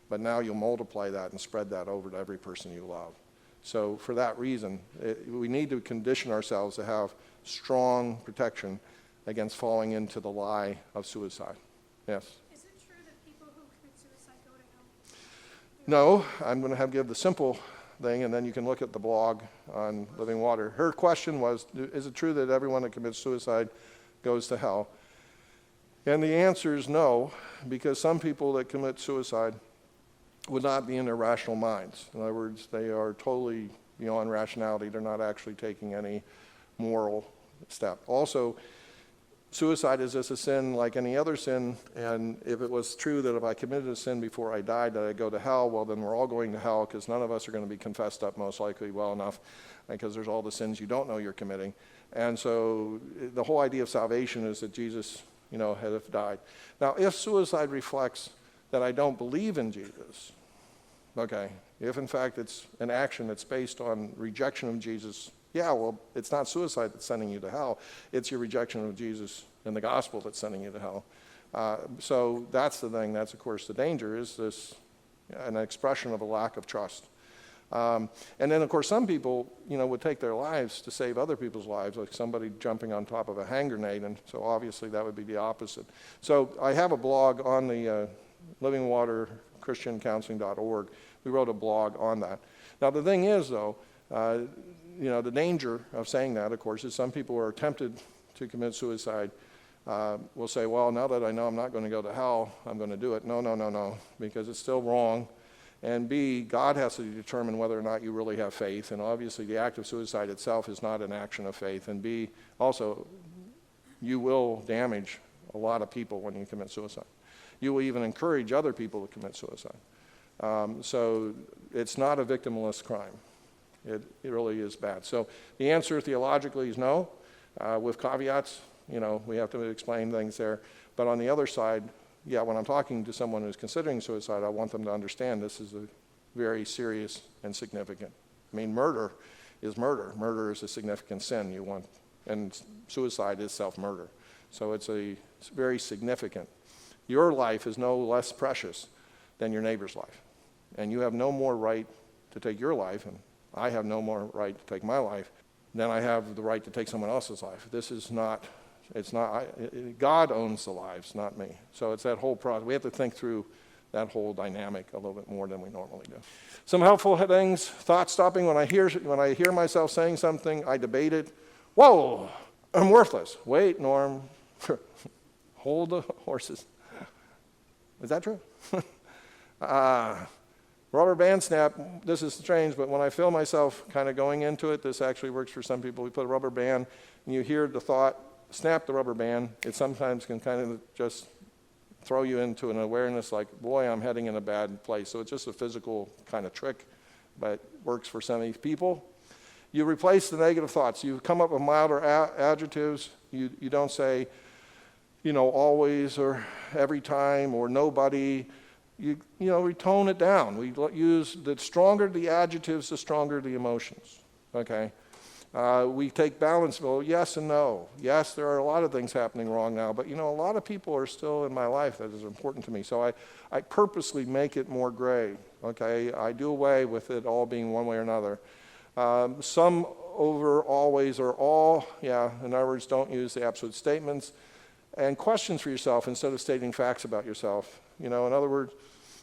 But now you'll multiply that and spread that over to every person you love. So for that reason, we need to condition ourselves to have strong protection against falling into the lie of suicide. Yes?
Is it true that people who commit suicide go to hell?
No, I'm going to give the simple thing, and then you can look at the blog on Living Water. Her question was, is it true that everyone that commits suicide goes to hell? And the answer is no, because some people that commit suicide would not be in their rational minds. In other words, they are totally beyond rationality. They're not actually taking any moral step. Also, suicide is just a sin like any other sin, and if it was true that if I committed a sin before I died that I go to hell, well then we're all going to hell because none of us are going to be confessed up most likely well enough because there's all the sins you don't know you're committing. And so the whole idea of salvation is that Jesus, had died. Now, if suicide reflects that I don't believe in Jesus, okay, if in fact it's an action that's based on rejection of Jesus, yeah, well, it's not suicide that's sending you to hell. It's your rejection of Jesus and the gospel that's sending you to hell. So that's the thing. That's, of course, the danger is this, an expression of a lack of trust. And then, of course, some people, would take their lives to save other people's lives, like somebody jumping on top of a hand grenade, and so obviously that would be the opposite. So I have a blog on the livingwaterchristiancounseling.org. We wrote a blog on that. Now, the thing is, though, the danger of saying that, of course, is some people who are tempted to commit suicide will say, well, now that I know I'm not going to go to hell, I'm going to do it. No, because it's still wrong. And B, God has to determine whether or not you really have faith. And obviously the act of suicide itself is not an action of faith. And B, also, you will damage a lot of people when you commit suicide. You will even encourage other people to commit suicide. So it's not a victimless crime. It really is bad. So the answer theologically is no, with caveats. We have to explain things there. But on the other side, yeah, when I'm talking to someone who's considering suicide, I want them to understand this is a very serious and significant. I mean, murder is murder. Murder is a significant sin. And suicide is self-murder. So it's very significant. Your life is no less precious than your neighbor's life. And you have no more right to take your life, and I have no more right to take my life than I have the right to take someone else's life. This is not, God owns the lives, not me. So it's that whole process. We have to think through that whole dynamic a little bit more than we normally do. Some helpful things: thought stopping. When I hear myself saying something, I debate it. Whoa, I'm worthless. Wait, Norm. Hold the horses. Is that true? Rubber band snap. This is strange, but when I feel myself kind of going into it, this actually works for some people. We put a rubber band, and you hear the thought, snap the rubber band. It sometimes can kind of just throw you into an awareness like, boy, I'm heading in a bad place. So it's just a physical kind of trick, but works for some of these people. You replace the negative thoughts. You come up with milder adjectives. You don't say, always or every time or nobody. We tone it down. We use, the stronger the adjectives, the stronger the emotions, okay? We take balance, well, yes and no. Yes, there are a lot of things happening wrong now, but a lot of people are still in my life that is important to me. So I purposely make it more gray, okay? I do away with it all being one way or another. Some over always or all, in other words, don't use the absolute statements. And questions for yourself instead of stating facts about yourself. In other words,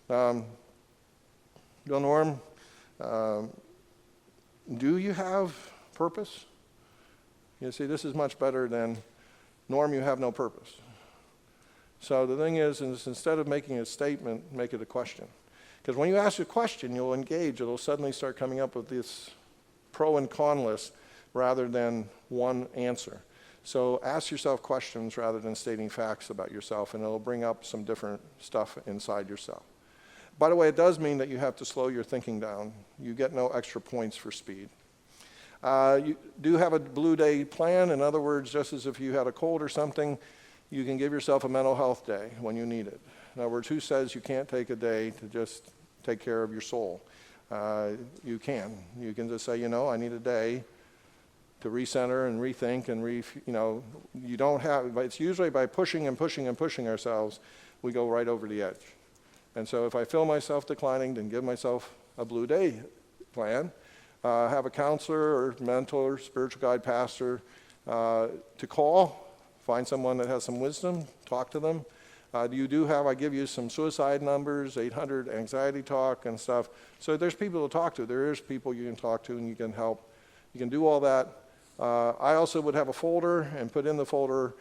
Bill Norm, do you have purpose? You see, this is much better than, Norm, you have no purpose. So the thing is instead of making a statement, make it a question. Because when you ask a question, you'll engage. It'll suddenly start coming up with this pro and con list rather than one answer. So ask yourself questions rather than stating facts about yourself, and it'll bring up some different stuff inside yourself. By the way, it does mean that you have to slow your thinking down. You get no extra points for speed. You do have a blue day plan. In other words, just as if you had a cold or something, you can give yourself a mental health day when you need it. In other words, who says you can't take a day to just take care of your soul? You can. You can just say, I need a day to recenter and rethink and you don't have, but it's usually by pushing and pushing and pushing ourselves, we go right over the edge. And so if I feel myself declining, then give myself a blue day plan. Have a counselor or mentor, spiritual guide, pastor to call, find someone that has some wisdom, talk to them. I give you some suicide numbers, 800 anxiety talk and stuff. So there's people to talk to. There is people you can talk to and you can help. You can do all that. I also would have a folder and put in the folder,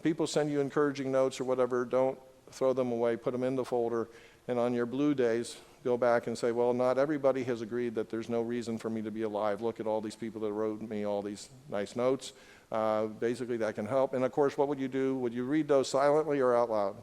people send you encouraging notes or whatever, don't throw them away, put them in the folder, and on your blue days, go back and say, well, not everybody has agreed that there's no reason for me to be alive. Look at all these people that wrote me all these nice notes. Basically, that can help. And of course, what would you do? Would you read those silently or out loud?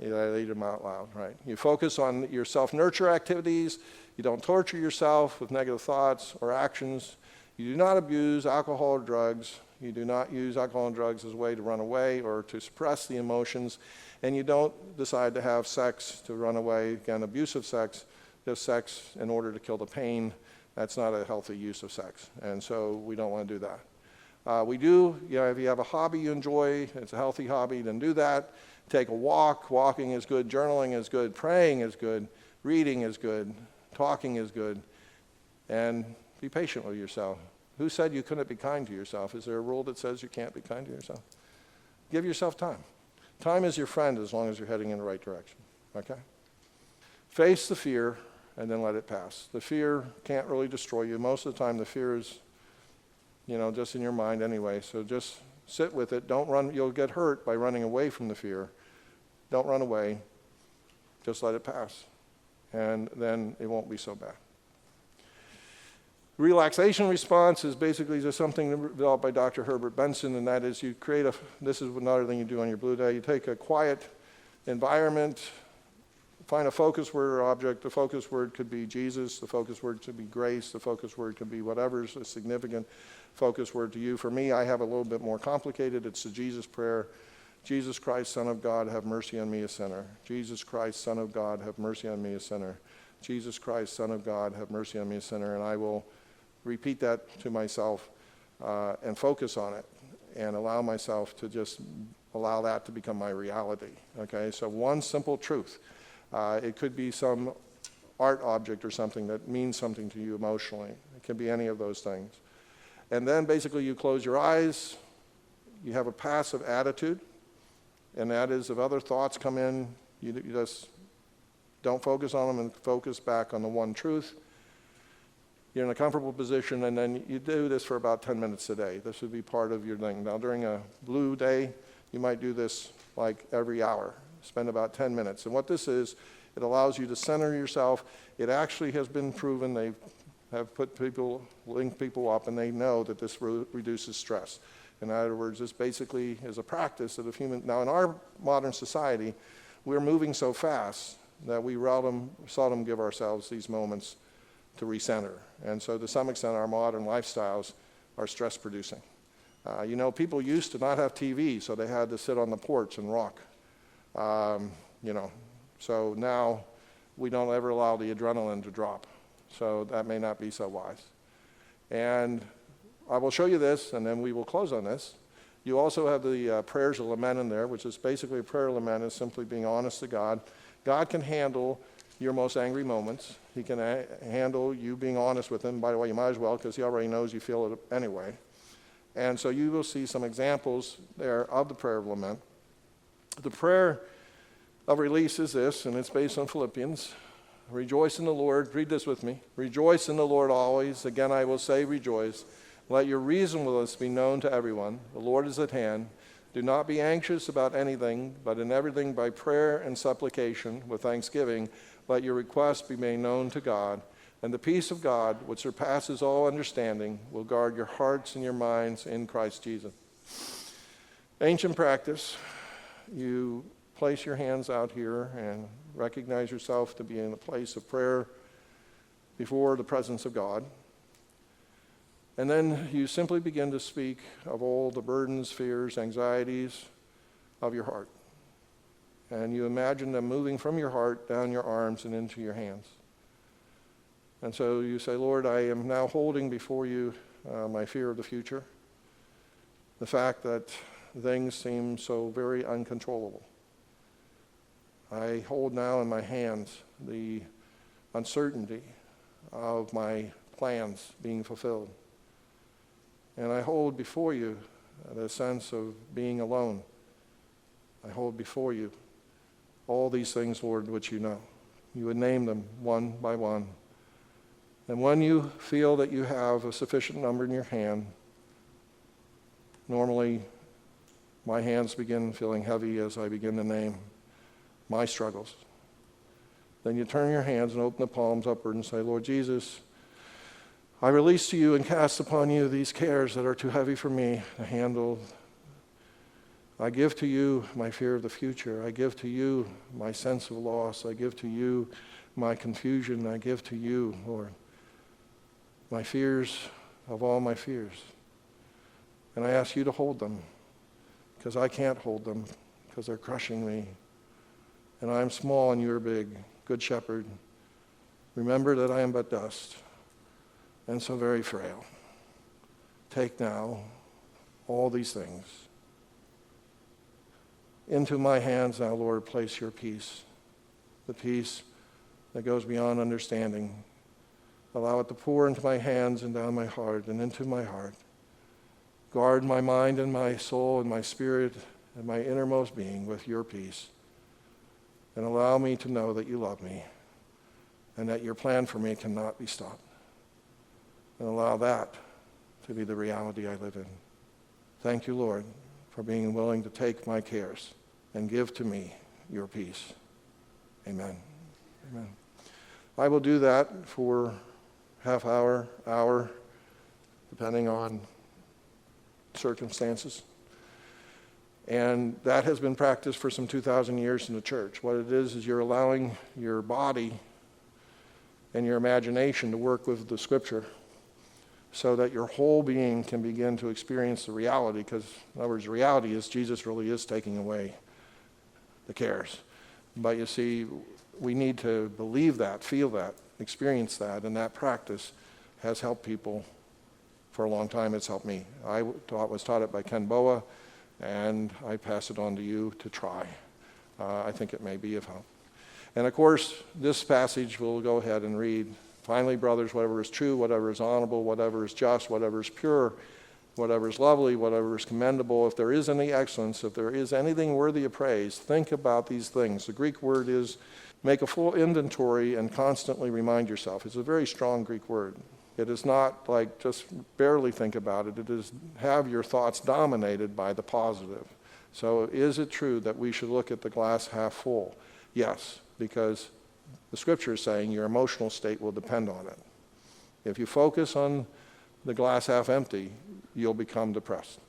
I read them out loud, right? You focus on your self-nurture activities. You don't torture yourself with negative thoughts or actions. You do not abuse alcohol or drugs. You do not use alcohol and drugs as a way to run away or to suppress the emotions. And you don't decide to have sex to run away. Again, abusive sex, just sex in order to kill the pain. That's not a healthy use of sex. And so we don't want to do that. We do, if you have a hobby you enjoy, it's a healthy hobby, then do that. Take a walk. Walking is good. Journaling is good. Praying is good. Reading is good. Talking is good. And be patient with yourself. Who said you couldn't be kind to yourself? Is there a rule that says you can't be kind to yourself? Give yourself time. Time is your friend as long as you're heading in the right direction, okay? Face the fear and then let it pass. The fear can't really destroy you. Most of the time the fear is, just in your mind anyway. So just sit with it. Don't run. You'll get hurt by running away from the fear. Don't run away. Just let it pass. And then it won't be so bad. Relaxation response is basically just something developed by Dr. Herbert Benson, and that is this is another thing you do on your blue day. You take a quiet environment, find a focus word or object. The focus word could be Jesus. The focus word could be grace. The focus word could be whatever's a significant focus word to you. For me, I have a little bit more complicated. It's the Jesus prayer. Jesus Christ, Son of God, have mercy on me, a sinner. Jesus Christ, Son of God, have mercy on me, a sinner. Jesus Christ, Son of God, have mercy on me, a sinner. And I will repeat that to myself and focus on it and allow myself to just allow that to become my reality, okay? So one simple truth. It could be some art object or something that means something to you emotionally. It can be any of those things. And then basically you close your eyes, you have a passive attitude, and that is if other thoughts come in, you just don't focus on them and focus back on the one truth. You're in a comfortable position, and then you do this for about 10 minutes a day. This would be part of your thing. Now, during a blue day, you might do this like every hour. Spend about 10 minutes. And what this is, it allows you to center yourself. It actually has been proven. They have linked people up, and they know that this reduces stress. In other words, this basically is a practice that now in our modern society, we're moving so fast that we seldom give ourselves these moments to recenter. And so to some extent, our modern lifestyles are stress producing. People used to not have TV, so they had to sit on the porch and rock. So now we don't ever allow the adrenaline to drop. So that may not be so wise. And I will show you this, and then we will close on this. You also have the prayers of lament in there, which is basically a prayer of lament is simply being honest to God. God can handle your most angry moments. He can handle you being honest with him. By the way, you might as well, because he already knows you feel it anyway. And so you will see some examples there of the prayer of lament. The prayer of release is this, and it's based on Philippians. Rejoice in the Lord. Read this with me. Rejoice in the Lord always. Again, I will say rejoice. Let your reasonableness be known to everyone. The Lord is at hand. Do not be anxious about anything, but in everything by prayer and supplication with thanksgiving, let your requests be made known to God. And the peace of God, which surpasses all understanding, will guard your hearts and your minds in Christ Jesus. Ancient practice, you place your hands out here and recognize yourself to be in a place of prayer before the presence of God. And then you simply begin to speak of all the burdens, fears, anxieties of your heart. And you imagine them moving from your heart down your arms and into your hands. And so you say, Lord, I am now holding before you my fear of the future, the fact that things seem so very uncontrollable. I hold now in my hands the uncertainty of my plans being fulfilled. And I hold before you the sense of being alone. I hold before you all these things, Lord, which you know. You would name them one by one. And when you feel that you have a sufficient number in your hand, normally my hands begin feeling heavy as I begin to name my struggles. Then you turn your hands and open the palms upward and say, Lord Jesus, I release to you and cast upon you these cares that are too heavy for me to handle. I give to you my fear of the future. I give to you my sense of loss. I give to you my confusion. I give to you, Lord, my fears of all my fears. And I ask you to hold them, because I can't hold them, because they're crushing me. And I am small and you are big. Good shepherd, remember that I am but dust, and so very frail. Take now all these things. Into my hands now, Lord, place your peace, the peace that goes beyond understanding. Allow it to pour into my hands and down my heart and into my heart. Guard my mind and my soul and my spirit and my innermost being with your peace. And allow me to know that you love me and that your plan for me cannot be stopped. And allow that to be the reality I live in. Thank you, Lord, for being willing to take my cares and give to me your peace. Amen. Amen. I will do that for half hour, depending on circumstances. And that has been practiced for some 2,000 years in the church. What it is you're allowing your body and your imagination to work with the Scripture so that your whole being can begin to experience the reality, because, in other words, the reality is Jesus really is taking away the cares. But you see, we need to believe that, feel that, experience that, and that practice has helped people for a long time. It's helped me. I was taught it by Ken Boa, and I pass it on to you to try. I think it may be of help. And of course, this passage we'll go ahead and read. Finally, brothers, whatever is true, whatever is honorable, whatever is just, whatever is pure, whatever is lovely, whatever is commendable, if there is any excellence, if there is anything worthy of praise, think about these things. The Greek word is make a full inventory and constantly remind yourself. It's a very strong Greek word. It is not like just barely think about it. It is have your thoughts dominated by the positive. So is it true that we should look at the glass half full? Yes, because the scripture is saying your emotional state will depend on it. If you focus on the glass half empty, you'll become depressed.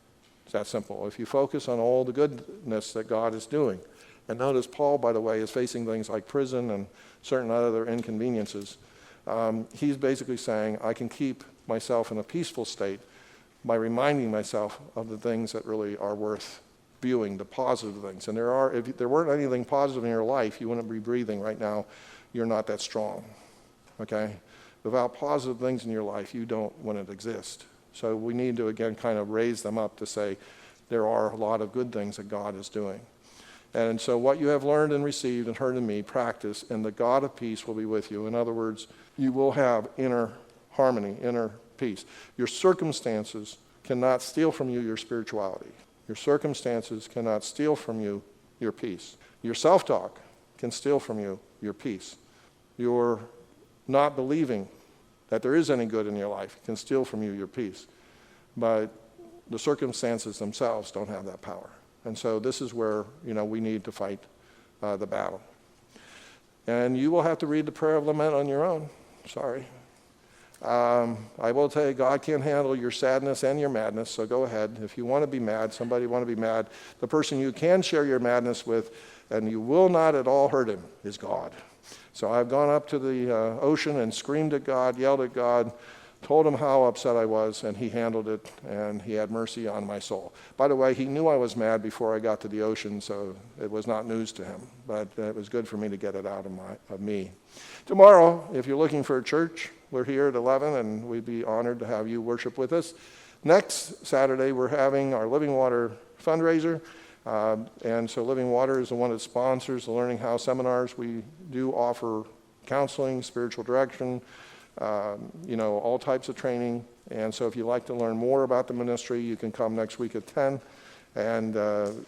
It's that simple. If you focus on all the goodness that God is doing, and notice Paul, by the way, is facing things like prison and certain other inconveniences. He's basically saying, I can keep myself in a peaceful state by reminding myself of the things that really are worth viewing, the positive things. And if there weren't anything positive in your life, you wouldn't be breathing right now. You're not that strong, okay? Without positive things in your life, you wouldn't exist. So we need to, again, kind of raise them up to say there are a lot of good things that God is doing. And so what you have learned and received and heard in me, practice, and the God of peace will be with you. In other words, you will have inner harmony, inner peace. Your circumstances cannot steal from you your spirituality. Your circumstances cannot steal from you your peace. Your self-talk can steal from you your peace. Your not believing that there is any good in your life can steal from you your peace. But the circumstances themselves don't have that power. And so this is where, we need to fight the battle. And you will have to read the prayer of lament on your own. Sorry. I will tell you, God can't handle your sadness and your madness, so go ahead. If you want to be mad, somebody want to be mad, the person you can share your madness with, and you will not at all hurt him, is God. So I've gone up to the ocean and screamed at God, yelled at God, told him how upset I was, and he handled it, and he had mercy on my soul. By the way, he knew I was mad before I got to the ocean, so it was not news to him, but it was good for me to get it out of me. Tomorrow, if you're looking for a church, we're here at 11, and we'd be honored to have you worship with us. Next Saturday, we're having our Living Water fundraiser, and so Living Water is the one that sponsors the Learning How seminars. We do offer counseling, spiritual direction, all types of training. And so if you'd like to learn more about the ministry, you can come next week at 10. And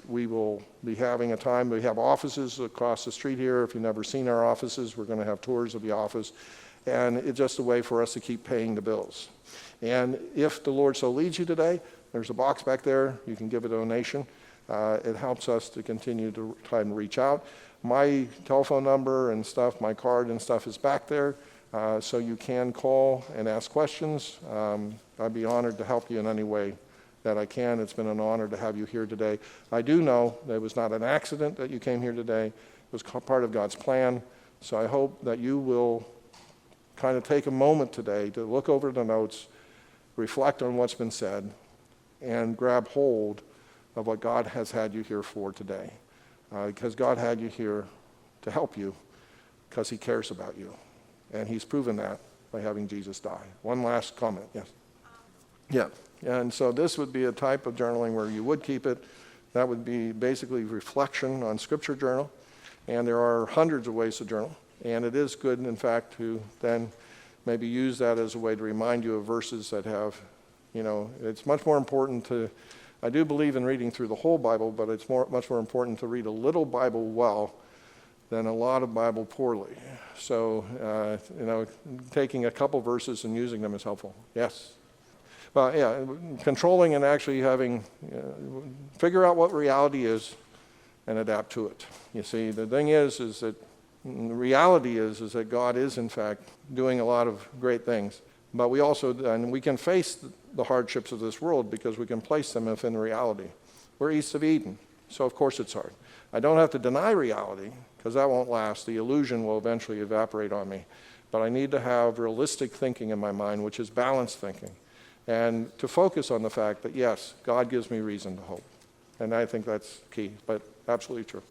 we will be having a time. We have offices across the street here. If you've never seen our offices, we're going to have tours of the office. And it's just a way for us to keep paying the bills. And if the Lord so leads you today, there's a box back there. You can give a donation. It helps us to continue to try and reach out. My telephone number and stuff, my card and stuff is back there. So you can call and ask questions. I'd be honored to help you in any way that I can. It's been an honor to have you here today. I do know that it was not an accident that you came here today. It was part of God's plan. So I hope that you will kind of take a moment today to look over the notes, reflect on what's been said, and grab hold of what God has had you here for today. Because God had you here to help you because he cares about you. And he's proven that by having Jesus die. One last comment, yes? Yeah, and so this would be a type of journaling where you would keep it. That would be basically reflection on Scripture journal. And there are hundreds of ways to journal. And it is good, in fact, to then maybe use that as a way to remind you of verses that have, it's much more important to, I do believe in reading through the whole Bible, but it's much more important to read a little Bible well than a lot of Bible poorly. So, taking a couple verses and using them is helpful. Yes? Well, yeah, controlling and actually having, figure out what reality is and adapt to it. You see, the thing is that the reality is that God is, in fact, doing a lot of great things. But we also, and we can face the hardships of this world because we can place them within reality. We're east of Eden, so of course it's hard. I don't have to deny reality because that won't last. The illusion will eventually evaporate on me. But I need to have realistic thinking in my mind, which is balanced thinking. And to focus on the fact that, yes, God gives me reason to hope. And I think that's key, but absolutely true.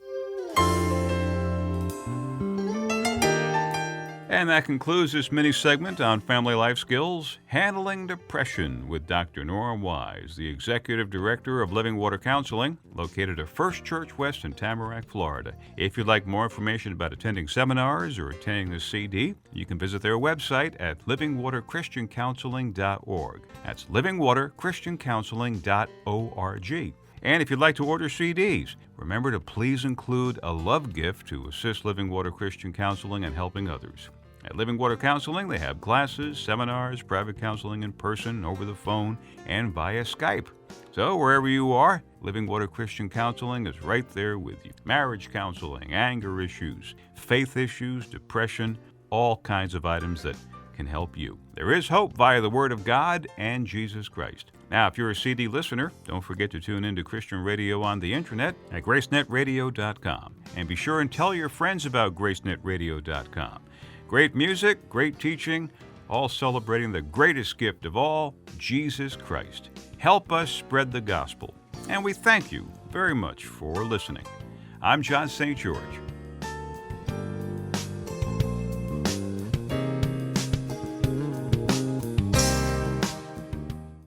And that concludes this mini segment on family life skills, handling depression with Dr. Nora Wise, the Executive Director of Living Water Counseling, located at First Church West in Tamarack, Florida. If you'd like more information about attending seminars or attending the CD, you can visit their website at livingwaterchristiancounseling.org. That's livingwaterchristiancounseling.org. And if you'd like to order CDs, remember to please include a love gift to assist Living Water Christian Counseling and helping others. At Living Water Counseling, they have classes, seminars, private counseling in person, over the phone, and via Skype. So wherever you are, Living Water Christian Counseling is right there with you. Marriage counseling, anger issues, faith issues, depression, all kinds of items that can help you. There is hope via the Word of God and Jesus Christ. Now, if you're a CD listener, don't forget to tune into Christian radio on the internet at gracenetradio.com. And be sure and tell your friends about gracenetradio.com. Great music, great teaching, all celebrating the greatest gift of all, Jesus Christ. Help us spread the gospel. And we thank you very much for listening. I'm John St. George.